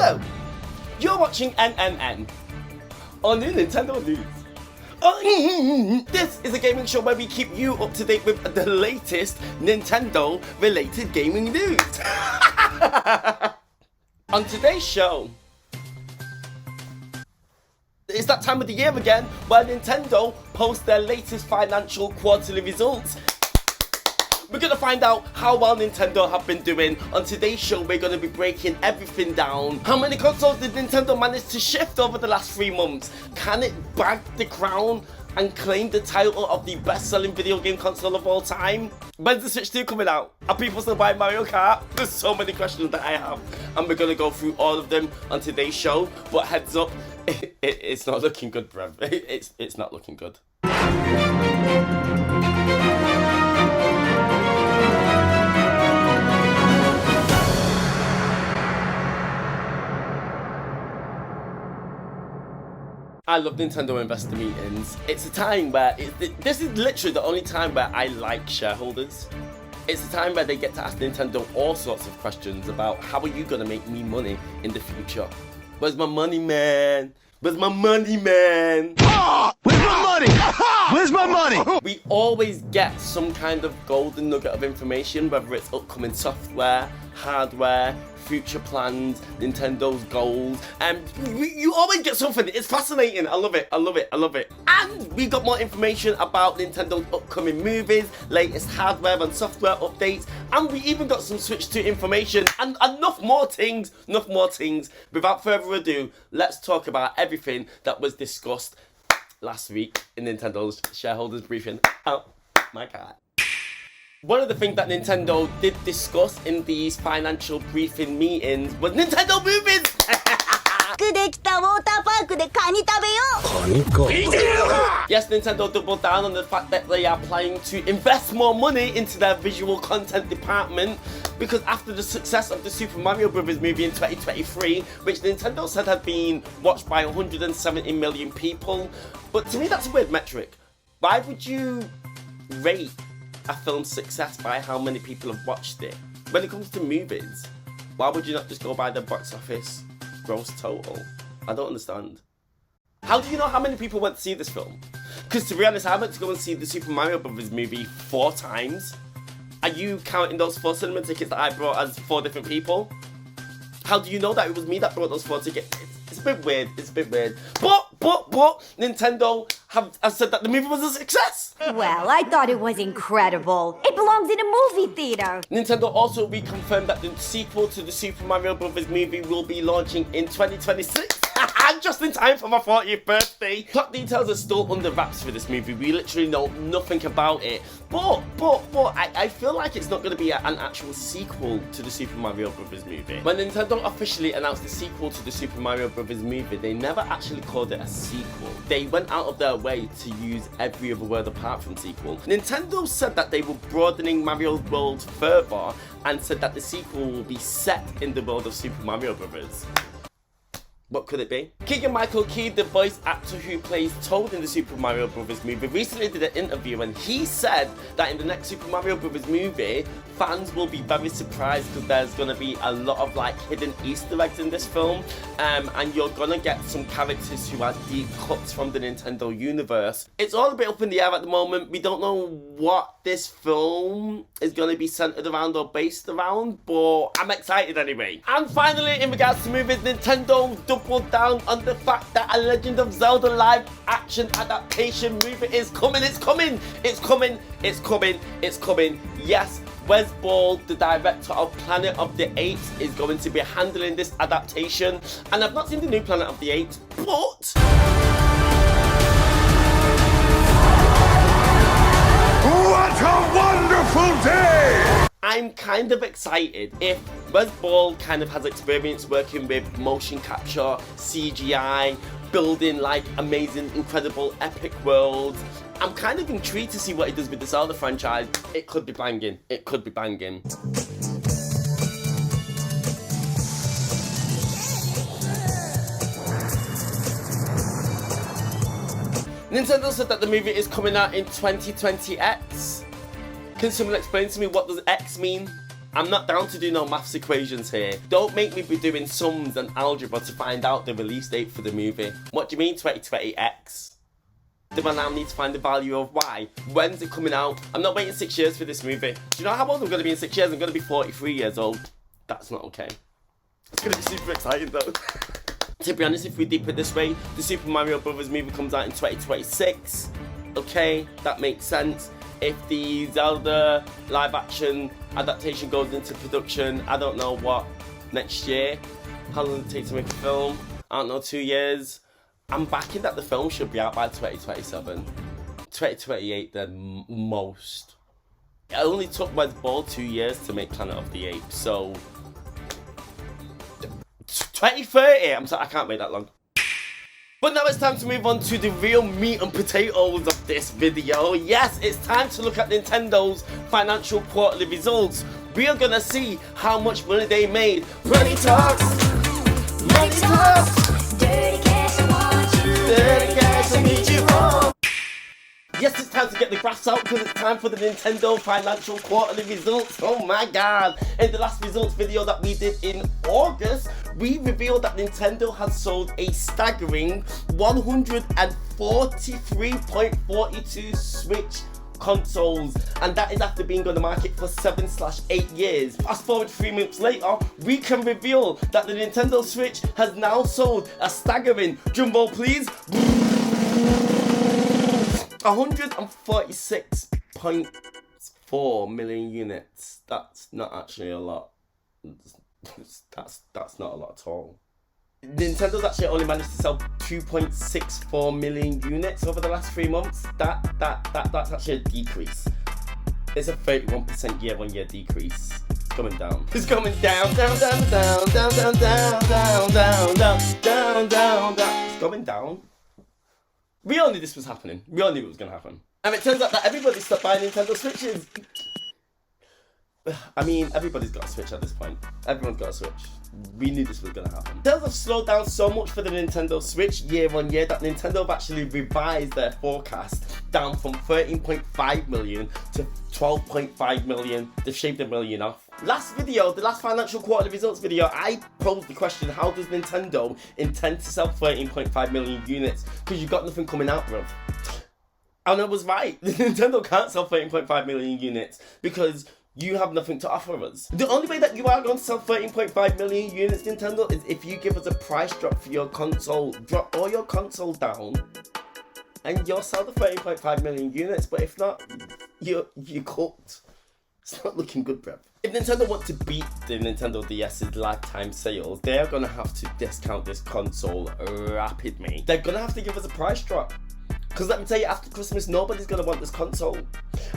Hello, you're watching NNN, or New Nintendo News. This is a gaming show where we keep you up to date with the latest Nintendo-related gaming news. On today's show, it's that time of the year again where Nintendo posts their latest financial quarterly results. We're going to find out how well Nintendo have been doing. On today's show, we're going to be breaking everything down. How many consoles did Nintendo manage to shift over the last 3 months? Can it bag the crown and claim the title of the best-selling video game console of all time? When's the Switch 2 coming out? Are people still buying Mario Kart? There's so many questions that I have, and we're going to go through all of them on today's show. But heads up, it's not looking good, bruv. It's not looking good. I love Nintendo investor meetings. It's a time where, this is literally the only time where I like shareholders. It's a time where they get to ask Nintendo all sorts of questions about how are you gonna make me money in the future? Where's my money, man? Where's my money, man? Where's my money? Where's my money? We always get some kind of golden nugget of information, whether it's upcoming software, hardware, future plans, Nintendo's goals, and you always get something. It's fascinating. I love it. I love it. I love it. And we got more information about Nintendo's upcoming movies, latest hardware and software updates, and we even got some Switch 2 information and enough more things. Without further ado, let's talk about everything that was discussed last week in Nintendo's shareholders briefing. Oh my god. One of the things that Nintendo did discuss in these financial briefing meetings was Nintendo movies! Yes, Nintendo doubled down on the fact that they are planning to invest more money into their visual content department, because after the success of the Super Mario Bros. Movie in 2023, which Nintendo said had been watched by 170 million people, but to me that's a weird metric. Why would you rate a film's success by how many people have watched it? When it comes to movies, why would you not just go by the box office gross total? I don't understand. How do you know how many people went to see this film? Because to be honest, I went to go and see the Super Mario Bros. Movie 4 times. Are you counting those 4 cinema tickets that I brought as 4 different people? How do you know that it was me that brought those 4 tickets? It's a bit weird. It's a bit weird. But Nintendo have said that the movie was a success. Well, I thought it was incredible. It belongs in a movie theater. Nintendo also reconfirmed that the sequel to the Super Mario Bros. Movie will be launching in 2026. Just in time for my 40th birthday. Plot details are still under wraps for this movie. We literally know nothing about it. But I feel like it's not going to be an actual sequel to the Super Mario Bros. Movie. When Nintendo officially announced the sequel to the Super Mario Bros. Movie, they never actually called it a sequel. They went out of their way to use every other word apart from sequel. Nintendo said that they were broadening Mario's world further and said that the sequel will be set in the world of Super Mario Bros. What could it be? Keegan-Michael Key, the voice actor who plays Toad in the Super Mario Bros. Movie, recently did an interview and he said that in the next Super Mario Bros. Movie, fans will be very surprised because there's going to be a lot of like hidden Easter eggs in this film, and you're going to get some characters who are deep cuts from the Nintendo universe. It's all a bit up in the air at the moment. We don't know what this film is going to be centered around or based around, but I'm excited anyway. And finally, in regards to movies, Nintendo doubled down on the fact that a Legend of Zelda live action adaptation movie is coming. It's coming. Yes, Wes Ball, the director of Planet of the Apes, is going to be handling this adaptation. And I've not seen the new Planet of the Apes, but What a wonderful day! I'm kind of excited. If Wes Ball kind of has experience working with motion capture, CGI, building like amazing, incredible, epic worlds, I'm kind of intrigued to see what he does with the Zelda franchise. It could be banging. It could be banging. Nintendo said that the movie is coming out in 2020X. Can someone explain to me what does X mean? I'm not down to do no maths equations here. Don't make me be doing sums and algebra to find out the release date for the movie. What do you mean 2020X? Do I now need to find the value of Y? When's it coming out? I'm not waiting 6 years for this movie. Do you know how old I'm going to be in 6 years? I'm going to be 43 years old. That's not okay. It's going to be super exciting though. To be honest, if we deep it this way, the Super Mario Brothers movie comes out in 2026. Okay, that makes sense. If the Zelda live action adaptation goes into production, I don't know what, next year? How long does it take to make a film? I don't know, 2 years? I'm backing that the film should be out by 2027. 2028 then most. It only took Wes Ball 2 years to make Planet of the Apes, so 2030. I'm sorry, I can't wait that long. But now it's time to move on to the real meat and potatoes of this video. Yes, it's time to look at Nintendo's financial quarterly results. We are gonna see how much money they made. Money talks! Money talks! Dirty cash, I want you. Dirty cash, I need you home. Yes, it's time to get the graphs out because it's time for the Nintendo financial quarterly results. Oh my god. In the last results video that we did in August, we revealed that Nintendo has sold a staggering 143.42 Switch consoles, and that is after being on the market for 7/8 years. Fast forward 3 months later, we can reveal that the Nintendo Switch has now sold a staggering, drumroll please, 146.4 million units. That's not actually a lot. That's not a lot at all. Nintendo's actually only managed to sell 2.64 million units over the last 3 months. That's actually a decrease. It's a 31% year-on-year decrease. It's coming down. It's coming down, down, down, down, down, down, down, down, down, down, down, down, down. It's coming down. We all knew this was happening. We all knew it was going to happen. And it turns out that everybody stopped buying Nintendo Switches. I mean, everybody's got a Switch at this point. Everyone's got a Switch. We knew this was going to happen. Sales have slowed down so much for the Nintendo Switch year on year that Nintendo have actually revised their forecast down from 13.5 million to 12.5 million. They've shaved $1 million off. Last video, the last financial quarterly results video, I posed the question, how does Nintendo intend to sell 13.5 million units? Because you've got nothing coming out, bro. And I was right. Nintendo can't sell 13.5 million units because you have nothing to offer us. The only way that you are going to sell 13.5 million units, Nintendo, is if you give us a price drop for your console. Drop all your console down and you'll sell the 13.5 million units. But if not, you're cooked. It's not looking good, bruv. If Nintendo want to beat the Nintendo DS's lifetime sales, they're going to have to discount this console rapidly. They're going to have to give us a price drop. Because let me tell you, after Christmas, nobody's going to want this console.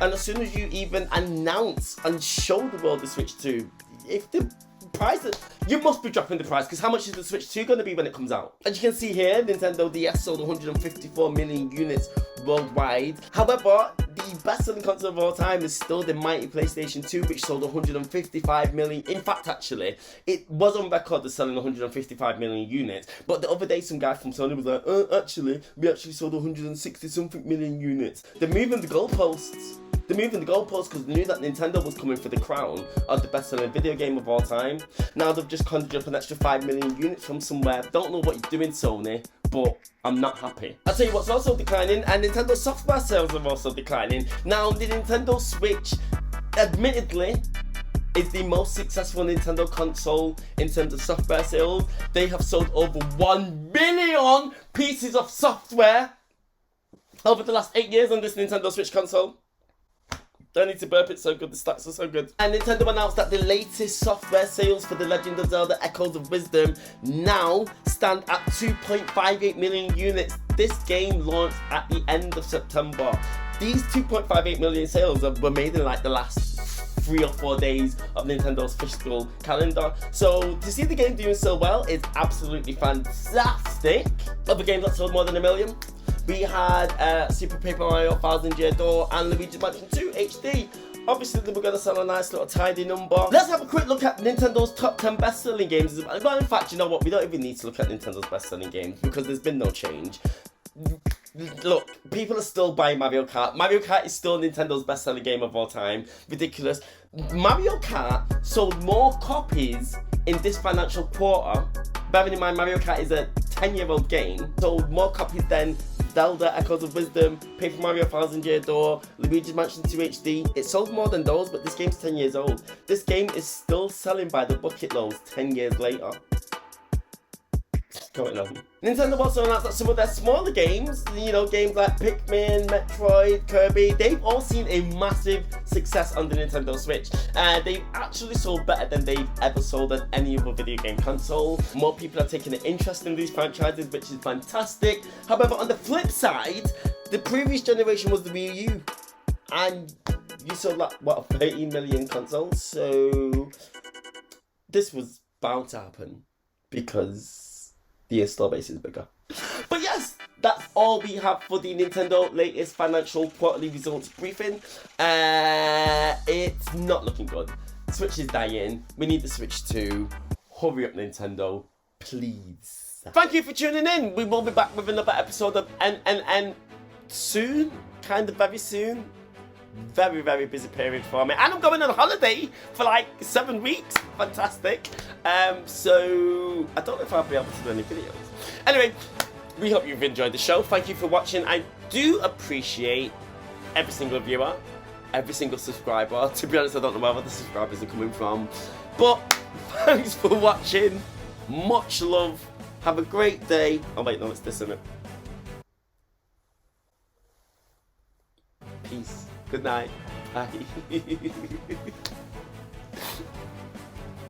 And as soon as you even announce and show the world the Switch 2, if the price, you must be dropping the price, because how much is the Switch 2 going to be when it comes out? As you can see here, Nintendo DS sold 154 million units worldwide. However, the best-selling console of all time is still the mighty PlayStation 2, which sold 155 million. In fact, actually, it was on record as selling 155 million units. But the other day, some guy from Sony was like, actually, we actually sold 160-something million units. They're moving the goalposts. They're moving the goalposts because they knew that Nintendo was coming for the crown of the best-selling video game of all time. Now they've just conjured up an extra 5 million units from somewhere. Don't know what you're doing, Sony, but I'm not happy. I'll tell you what's also declining, and Nintendo software sales are also declining. Now, the Nintendo Switch, admittedly, is the most successful Nintendo console in terms of software sales. They have sold over 1 billion pieces of software over the last 8 years on this Nintendo Switch console. Don't need to burp, it's so good, the stats are so good. And Nintendo announced that the latest software sales for The Legend of Zelda Echoes of Wisdom now stand at 2.58 million units. This game launched at the end of September. These 2.58 million sales were made in like the last 3 or 4 days of Nintendo's fiscal calendar. So to see the game doing so well is absolutely fantastic. Other games that sold more than 1 million. We had Super Paper Mario 1000 Year Door and Luigi's Mansion 2 HD. Obviously, we're going to sell a nice little tidy number. Let's have a quick look at Nintendo's top 10 best-selling games. Well, in fact, you know what? We don't even need to look at Nintendo's best-selling games because there's been no change. Look, people are still buying Mario Kart. Mario Kart is still Nintendo's best-selling game of all time. Ridiculous. Mario Kart sold more copies in this financial quarter. Bearing in mind, Mario Kart is a 10-year-old game. Sold more copies than Zelda, Echoes of Wisdom, Paper Mario Thousand Year Door, Luigi's Mansion 2 HD. It sold more than those, but this game's 10 years old. This game is still selling by the bucket loads 10 years later. Going on. Nintendo also announced that some of their smaller games, you know, games like Pikmin, Metroid, Kirby, they've all seen a massive success on the Nintendo Switch. They've actually sold better than they've ever sold on any other video game console. More people are taking an interest in these franchises, which is fantastic. However, on the flip side, the previous generation was the Wii U. And you sold like, what, 13 million consoles? So this was bound to happen because the install base is bigger. But yes, that's all we have for the Nintendo latest financial quarterly results briefing. It's not looking good. Switch is dying. We need the Switch 2. Hurry up, Nintendo, please. Thank you for tuning in. We will be back with another episode of N soon. Kind of very soon. Very, very busy period for me. And I'm going on holiday for like 7 weeks. Fantastic. So I don't know if I'll be able to do any videos. Anyway, we hope you've enjoyed the show. Thank you for watching. I do appreciate every single viewer, every single subscriber. To be honest, I don't know where the subscribers are coming from. But thanks for watching. Much love. Have a great day. Oh wait, no, it's this, isn't it? Peace. Good night. Bye.